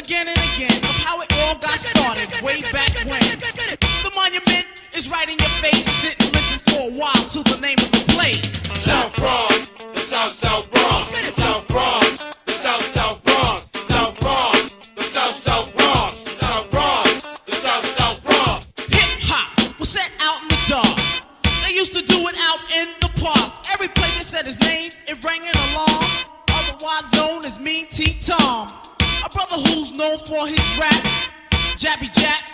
again and again of how it all got started way back when. The monument is right in your face. Sit and listen for a while to the name of the place. South Bronx, the South Bronx, South Bronx, the South Bronx, South Bronx, the South Bronx, South Bronx, the South Bronx. Hip hop was set out in the dark. They used to do it out in the park. Every place they said his name, it rang an alarm. Otherwise known as Mean T. Tom. A brother who's known for his rap, Jappy Jap.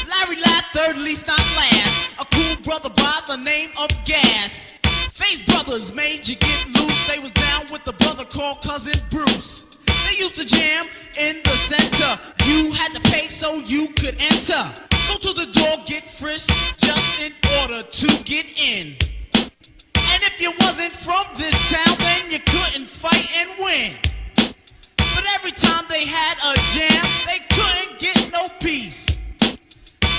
Larry Ladd, third least not last. A cool brother by the name of Gas. Face Brothers made you get loose. They was down with the brother called Cousin Bruce. They used to jam in the center. You had to pay so you could enter. Go to the door, get frisked just in order to get in. And if you wasn't from this town, then you couldn't fight and win. But every time they had a jam, they couldn't get no peace.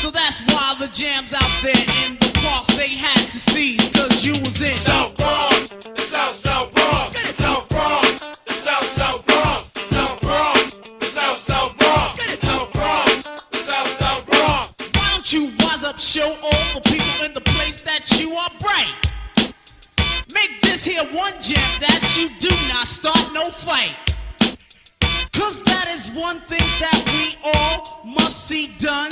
So that's why the jams out there in the parks they had to seize, cause you was in South Bronx, the South Bronx, South Bronx, the South Bronx, South Bronx, the South Bronx, South Bronx, the South Bronx. Why don't you wise up, show all the people in the place that you are bright? Make this here one jam that you do not start no fight. Cause that is one thing that we all must see done.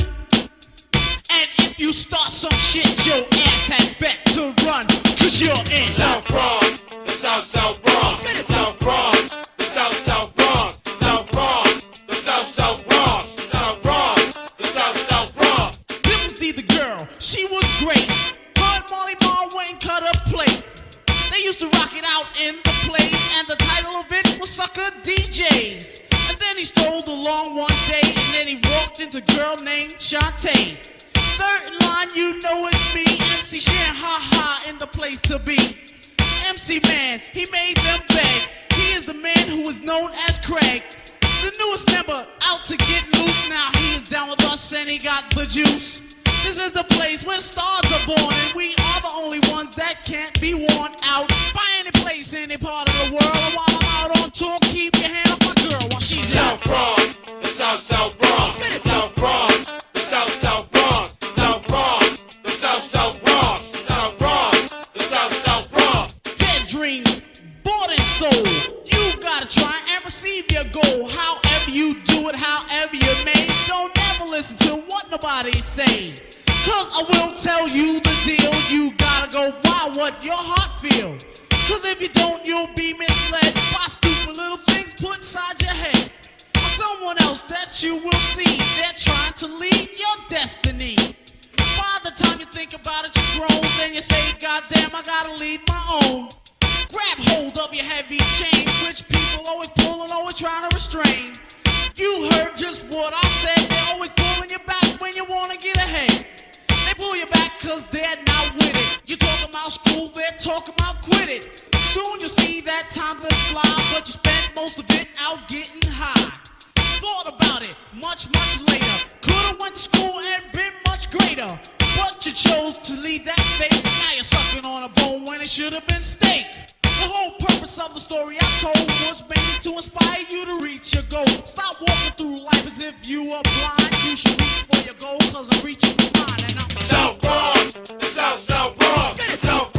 And if you start some shit, your ass had bet to run. Cause you're in South Bronx, the South Bronx, South Bronx, the South Bronx, South Bronx, the South Bronx, South Bronx, the South Bronx. Dimples D the girl, she was great. Her and Molly Marr Wayne cut a plate. They used to rock it out in the place, and the title of it was Sucker DJs. And then he strolled along one day, and then he walked into a girl named Shantae. Third in line, you know it's me, MC Shan, ha ha, in the place to be. MC Man, he made them beg. He is the man who is known as Craig, the newest member out to get loose. Now he is down with us and he got the juice. This is the place where stars are born, and we are the only ones that can't be worn out by any place, any part of the world. And while I'm out on tour, keep your hand off my girl while she's South Bronx, the South Bronx, South Bronx, the South Bronx, South Bronx, the South Bronx, South Bronx, the South Bronx. Dead dreams, bought and sold. You gotta try and receive your goal. However you do it, however you may, don't ever listen to what nobody's saying. Cause I will tell you the deal. You gotta go by what your heart feels. Cause if you don't, you'll be misled by stupid little things put inside your head. Or someone else that you will see. They're trying to lead your destiny. By the time you think about it, you're grown. Then you say, goddamn, I gotta lead my own. Grab hold of your heavy chain, which people always pull and always trying to restrain. You heard just what I said. They're always pulling you back when you wanna get ahead. They pull you back cause they're not with it. You talking about school, they're talking about quit it. Soon you'll see that time doesn't fly, but you spent most of it out getting high. Thought about it much later. Could've went to school and been much greater, but you chose to lead that fate. Now you're sucking on a bone when it should've been steak. The whole purpose of the story I told was mainly to inspire you to reach your goal. Stop walking through life as if you are blind. You should reach for your goal, cause I'm reaching for mine. And I'm South Bronx, the South Bronx, South